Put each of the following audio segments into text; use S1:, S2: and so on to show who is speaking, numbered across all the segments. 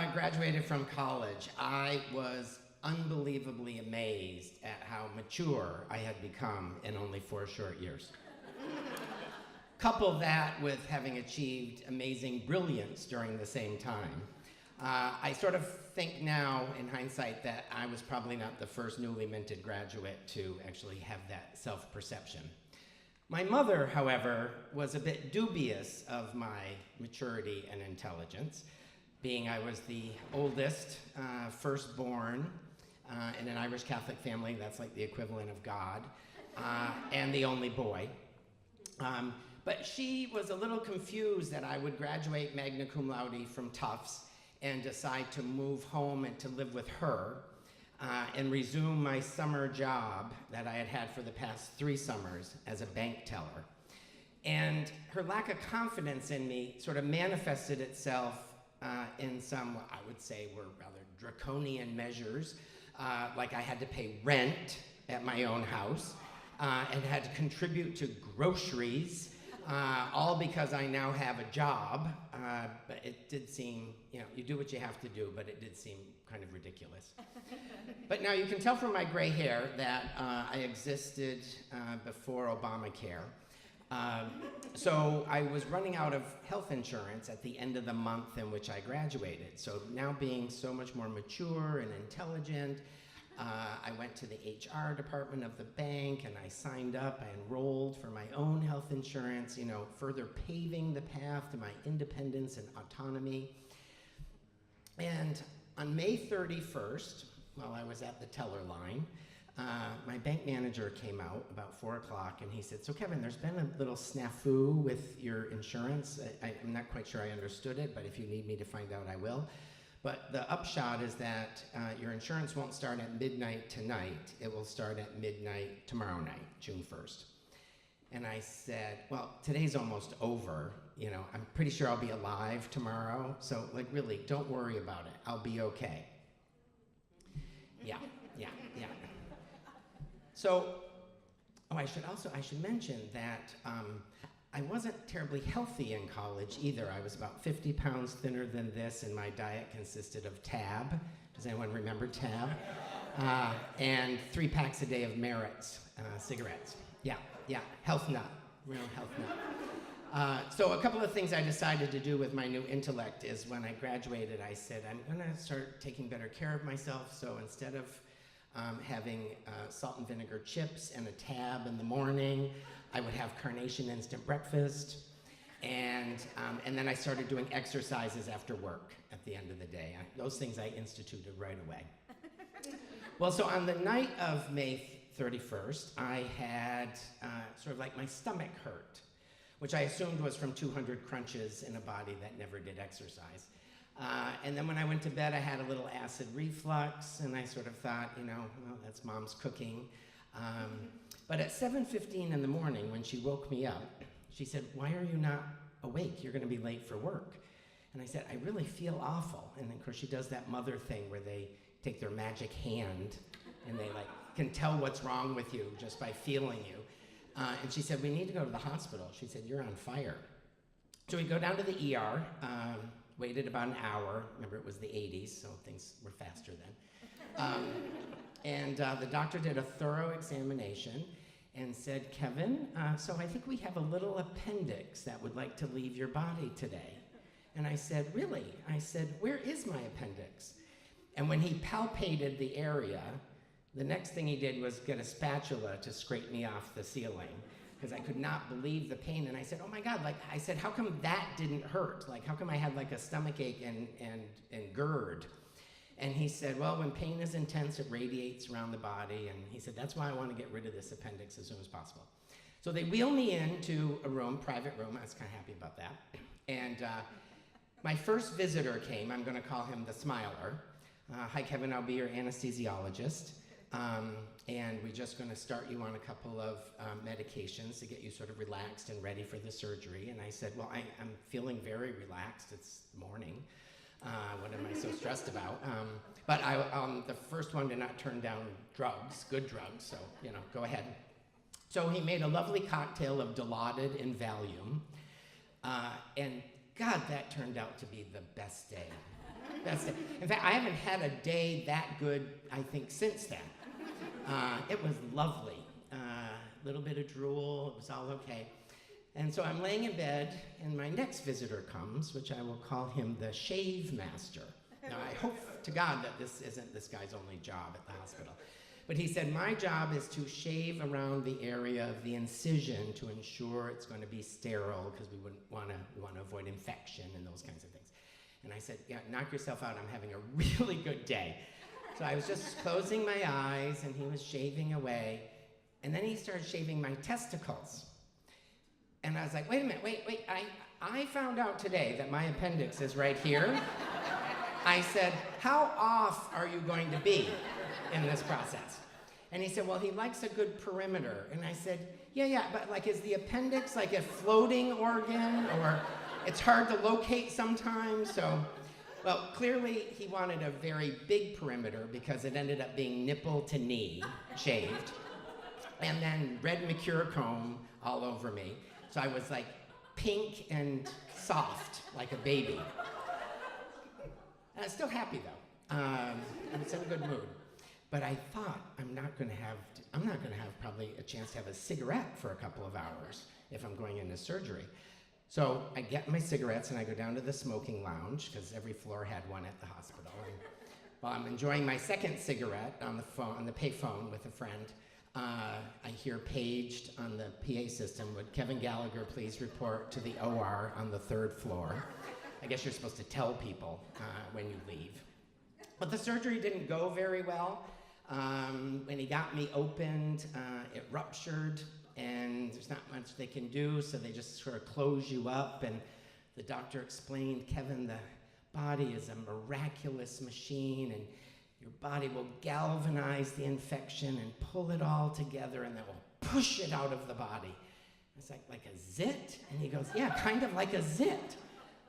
S1: graduated from college, I was unbelievably amazed at how mature I had become in only 4 short years. Couple that with having achieved amazing brilliance during the same time. I sort of think now, in hindsight, that I was probably not the first newly minted graduate to actually have that self-perception. My mother, however, was a bit dubious of my maturity and intelligence, being I was the oldest, firstborn in an Irish Catholic family, that's like the equivalent of God, and the only boy. But she was a little confused that I would graduate magna cum laude from Tufts and decide to move home and to live with her and resume my summer job that I had had for the past 3 summers as a bank teller. And her lack of confidence in me sort of manifested itself in some, what I would say were rather draconian measures, like I had to pay rent at my own house and had to contribute to groceries, all because I now have a job, but it did seem, you do what you have to do, but it did seem kind of ridiculous. But now you can tell from my gray hair that I existed before Obamacare. So I was running out of health insurance at the end of the month in which I graduated. So now being so much more mature and intelligent, I went to the HR department of the bank and I signed up, I enrolled for my own health insurance, further paving the path to my independence and autonomy. And on May 31st, while I was at the teller line, my bank manager came out about 4 o'clock and he said, "So Kevin, there's been a little snafu with your insurance. I'm not quite sure I understood it, but if you need me to find out, I will. But the upshot is that your insurance won't start at midnight tonight. It will start at midnight tomorrow night, June 1st. And I said, well, today's almost over. I'm pretty sure I'll be alive tomorrow. So really, don't worry about it. I'll be okay. Yeah. So, I should mention that I wasn't terribly healthy in college either. I was about 50 pounds thinner than this, and my diet consisted of Tab. Does anyone remember Tab? And 3 packs a day of Merit's cigarettes. Yeah, health nut, real health nut. So a couple of things I decided to do with my new intellect is when I graduated, I said, I'm gonna start taking better care of myself. So instead of having salt and vinegar chips and a Tab in the morning, I would have Carnation instant breakfast, and then I started doing exercises after work at the end of the day. Those things I instituted right away. Well, so on the night of May 31st, I had sort of like my stomach hurt, which I assumed was from 200 crunches in a body that never did exercise. And then when I went to bed, I had a little acid reflux, and I sort of thought, well, that's mom's cooking. But at 7:15 in the morning, when she woke me up, she said, "Why are you not awake? You're going to be late for work." And I said, "I really feel awful." And then, of course, she does that mother thing where they take their magic hand and they can tell what's wrong with you just by feeling you. And she said, "We need to go to the hospital." She said, "You're on fire." So we go down to the ER, waited about an hour. Remember, it was the 80s, so things were faster then. And the doctor did a thorough examination and said, "Kevin, so I think we have a little appendix that would like to leave your body today." And I said, "Really?" I said, "Where is my appendix?" And when he palpated the area, the next thing he did was get a spatula to scrape me off the ceiling, because I could not believe the pain. And I said, "Oh my God," I said, "how come that didn't hurt? How come I had a stomach ache and GERD?" And he said, "Well, when pain is intense, it radiates around the body." And he said, "That's why I want to get rid of this appendix as soon as possible." So they wheel me into a room, private room. I was kind of happy about that. And my first visitor came. I'm going to call him the Smiler. "Hi, Kevin, I'll be your anesthesiologist. And we're just going to start you on a couple of medications to get you sort of relaxed and ready for the surgery." And I said, "Well, I'm feeling very relaxed. It's morning. What am I so stressed about?" But the first one did not turn down drugs, good drugs, so, go ahead. So he made a lovely cocktail of Dilaudid and Valium, and God, that turned out to be the best day. Best day. In fact, I haven't had a day that good, I think, since then. It was lovely. Little bit of drool, it was all okay. And so I'm laying in bed, and my next visitor comes, which I will call him the shave master. Now, I hope to God that this isn't this guy's only job at the hospital. But he said, my job is to shave around the area of the incision to ensure it's going to be sterile, because we want to avoid infection and those kinds of things. And I said, yeah, knock yourself out, I'm having a really good day. So I was just closing my eyes, and he was shaving away. And then he started shaving my testicles. And I was like, wait a minute, wait, I found out today that my appendix is right here. I said, how off are you going to be in this process? And he said, well, he likes a good perimeter. And I said, yeah, but like, is the appendix like a floating organ, or it's hard to locate sometimes? So, well, clearly he wanted a very big perimeter because it ended up being nipple to knee shaved. And then red mercure comb all over me. So I was like pink and soft, like a baby. And I'm still happy though. I was in a good mood. But I thought I'm not gonna have probably a chance to have a cigarette for a couple of hours if I'm going into surgery. So I get my cigarettes and I go down to the smoking lounge, because every floor had one at the hospital. And while I'm enjoying my second cigarette on the phone, on the pay phone with a friend, I hear paged on the PA system, would Kevin Gallagher please report to the OR on the 3rd floor? I guess you're supposed to tell people when you leave. But the surgery didn't go very well. When he got me opened, it ruptured, and there's not much they can do, so they just sort of close you up. And the doctor explained, Kevin, the body is a miraculous machine, and your body will galvanize the infection and pull it all together, and then will push it out of the body. It's like a zit? And he goes, yeah, kind of like a zit.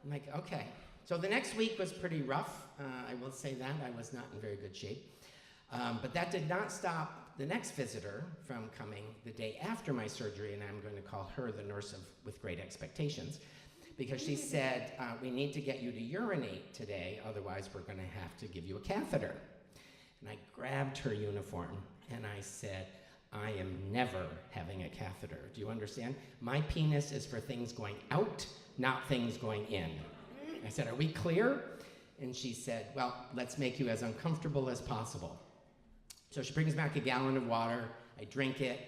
S1: I'm like, okay. So the next week was pretty rough. I will say that. I was not in very good shape. But that did not stop the next visitor from coming the day after my surgery, and I'm going to call her the nurse with great expectations, because she said, we need to get you to urinate today, otherwise we're going to have to give you a catheter. And I grabbed her uniform and I said, I am never having a catheter. Do you understand? My penis is for things going out, not things going in. I said, are we clear? And she said, well, let's make you as uncomfortable as possible. So she brings back a gallon of water. I drink it.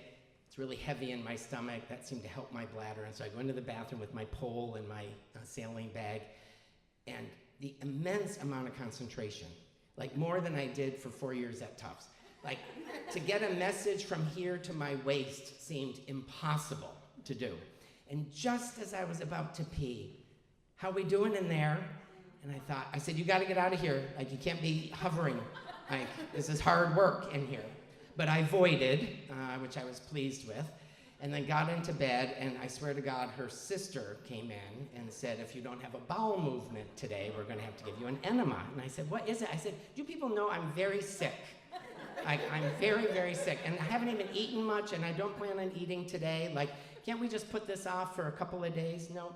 S1: It's really heavy in my stomach. That seemed to help my bladder. And so I go into the bathroom with my pole and my saline bag. And the immense amount of concentration, like more than I did for 4 years at Tufts. Like, to get a message from here to my waist seemed impossible to do. And just as I was about to pee, how we doing in there? And I said, you gotta get out of here. Like, you can't be hovering. Like, this is hard work in here. But I voided, which I was pleased with, and then got into bed, and I swear to God, her sister came in and said, if you don't have a bowel movement today, we're gonna have to give you an enema. And I said, what is it? I said, do people know I'm very sick? I'm very, very sick, and I haven't even eaten much, and I don't plan on eating today. Like, can't we just put this off for a couple of days? No.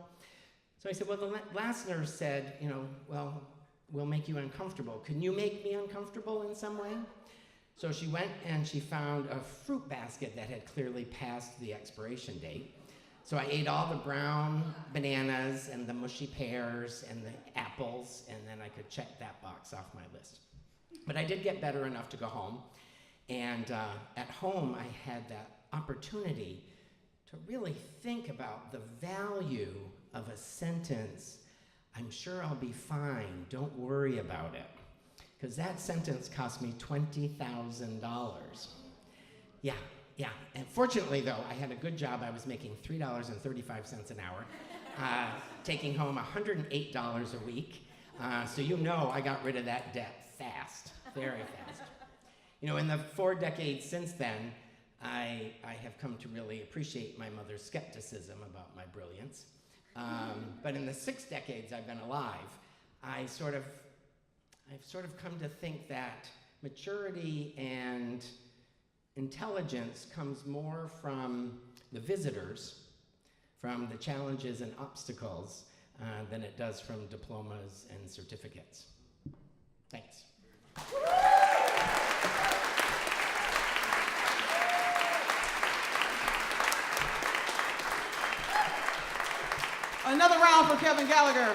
S1: So I said, well, the last nurse said, well, we'll make you uncomfortable. Can you make me uncomfortable in some way? So she went and she found a fruit basket that had clearly passed the expiration date. So I ate all the brown bananas and the mushy pears and the apples, and then I could check that box off my list. But I did get better enough to go home. And at home, I had that opportunity to really think about the value of a sentence, I'm sure I'll be fine, don't worry about it. Because that sentence cost me $20,000. Yeah. And fortunately, though, I had a good job. I was making $3.35 an hour, taking home $108 a week. So I got rid of that debt fast, very fast. In the 4 decades since then, I have come to really appreciate my mother's skepticism about my brilliance. But in the 6 decades I've been alive, I've sort of come to think that maturity and intelligence comes more from the visitors, from the challenges and obstacles, than it does from diplomas and certificates. Thanks.
S2: Another round for Kevin Gallagher.